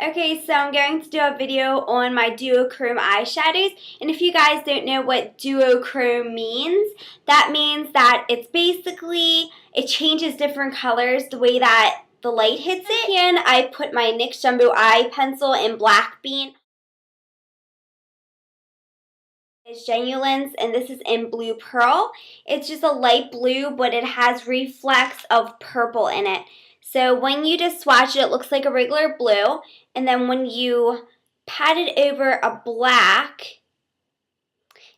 Okay, so I'm going to do a video on my duochrome eyeshadows, and if you guys don't know what duochrome means, that means that it's basically, it changes different colors the way that the light hits it. And I put my NYX Jumbo Eye Pencil in Black Bean. It's Genuines, and this is in Blue Pearl. It's just a light blue, but it has reflects of purple in it. So when you just swatch it, it looks like a regular blue. And then when you pat it over a black,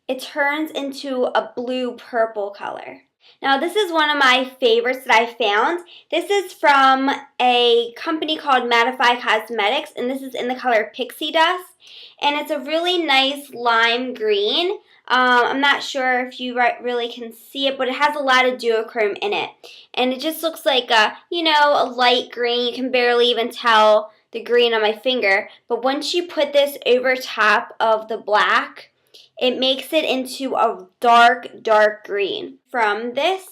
it turns into a blue-purple color. Now this is one of my favorites that I found. This is from a company called Mattify Cosmetics, and this is in the color Pixie Dust. And it's a really nice lime green. I'm not sure if you really can see it, but it has a lot of duochrome in it. And it just looks like a light green. You can barely even tell the green on my finger. But once you put this over top of the black, it makes it into a dark, dark green. From this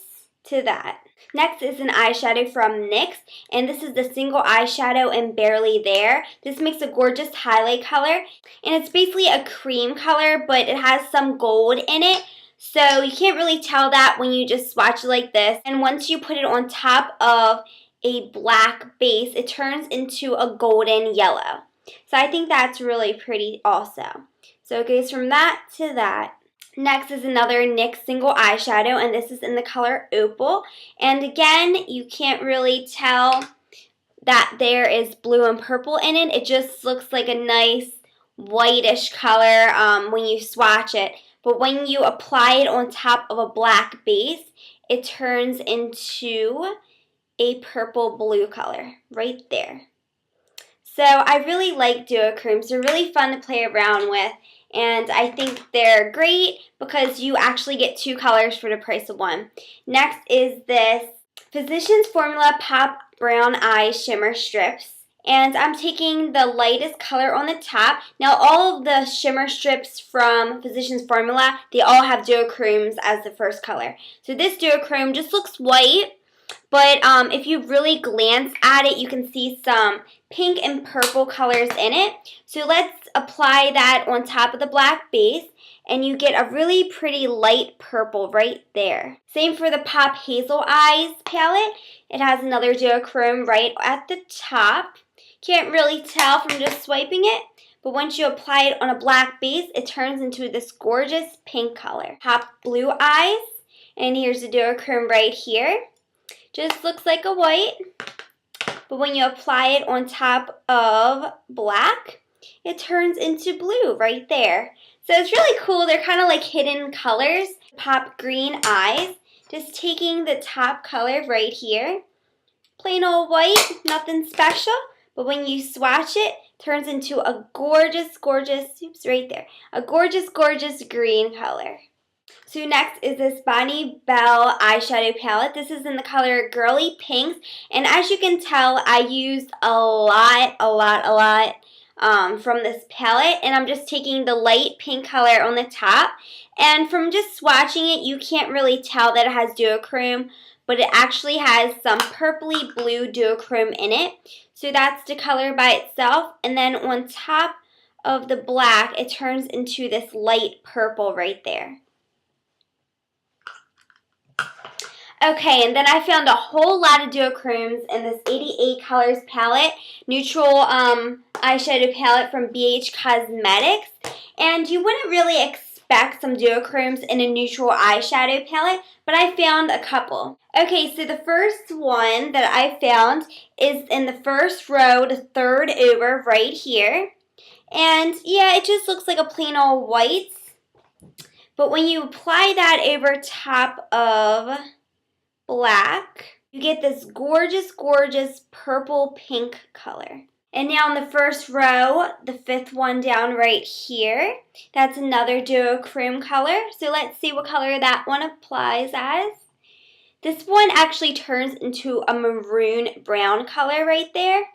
to that. Next is an eyeshadow from NYX, and this is the single eyeshadow in Barely There. This makes a gorgeous highlight color, and it's basically a cream color, but it has some gold in it, so you can't really tell that when you just swatch it like this. And once you put it on top of a black base, it turns into a golden yellow. So I think that's really pretty also. So it goes from that to that. Next is another NYX single eyeshadow, and this is in the color Opal. And again, you can't really tell that there is blue and purple in it. It just looks like a nice whitish color when you swatch it. But when you apply it on top of a black base, it turns into a purple blue color right there. So I really like duochromes. They're really fun to play around with. And I think they're great because you actually get two colors for the price of one. Next is this Physicians Formula Pop Brown Eye Shimmer Strips. And I'm taking the lightest color on the top. Now all of the shimmer strips from Physicians Formula, they all have duochromes as the first color. So this duochrome just looks white. But if you really glance at it, you can see some pink and purple colors in it. So let's apply that on top of the black base, and you get a really pretty light purple right there. Same for the Pop Hazel Eyes palette. It has another duochrome right at the top. Can't really tell from just swiping it, but once you apply it on a black base, it turns into this gorgeous pink color. Pop Blue Eyes, and here's the duochrome right here. Just looks like a white, but when you apply it on top of black, it turns into blue right there. So it's really cool. They're kind of like hidden colors. Pop Green Eyes, just taking the top color right here. Plain old white, nothing special, but when you swatch it, turns into a gorgeous, gorgeous, oops, right there, a gorgeous, gorgeous green color. So next is this Bonnie Bell eyeshadow palette. This is in the color Girly Pinks. And as you can tell, I used a lot from this palette. And I'm just taking the light pink color on the top. And from just swatching it, you can't really tell that it has duochrome, but it actually has some purpley blue duochrome in it. So that's the color by itself. And then on top of the black, it turns into this light purple right there. Okay, and then I found a whole lot of duochromes in this 88 Colors palette, neutral eyeshadow palette from BH Cosmetics. And you wouldn't really expect some duochromes in a neutral eyeshadow palette, but I found a couple. Okay, so the first one that I found is in the first row, the third over right here. And yeah, it just looks like a plain old white. But when you apply that over top of black, you get this gorgeous, gorgeous purple pink color. And now in the first row, the fifth one down right here, that's another duochrome color. So let's see what color that one applies as. This one actually turns into a maroon brown color right there.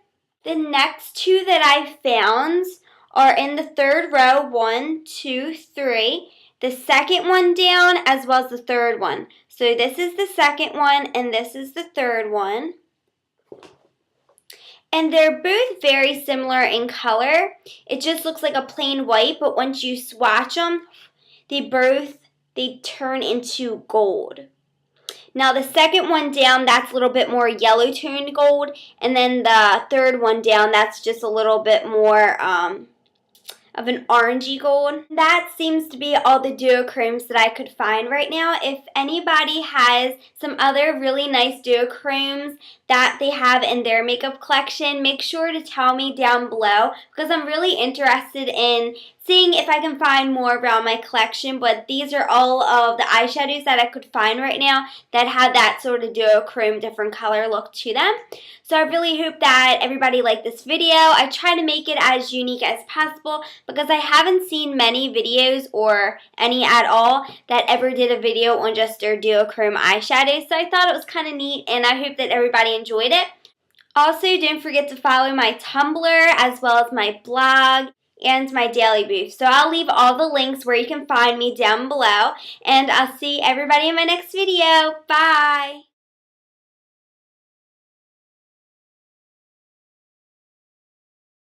The next two that I found are in the third row, 1, 2, 3. The second one down as well as the third one. So this is the second one and this is the third one. And they're both very similar in color. It just looks like a plain white, but once you swatch them, they turn into gold. Now the second one down, that's a little bit more yellow toned gold, and then the third one down, that's just a little bit more of an orangey gold. That seems to be all the duochromes that I could find right now. If anybody has some other really nice duochromes that they have in their makeup collection, make sure to tell me down below, because I'm really interested in seeing if I can find more around my collection. But these are all of the eyeshadows that I could find right now that have that sort of duochrome different color look to them. So I really hope that everybody liked this video. I try to make it as unique as possible because I haven't seen many videos, or any at all, that ever did a video on just their duochrome eyeshadows. So I thought it was kind of neat, and I hope that everybody enjoyed it. Also, don't forget to follow my Tumblr as well as my blog and my daily booth. So I'll leave all the links where you can find me down below, and I'll see everybody in my next video. Bye!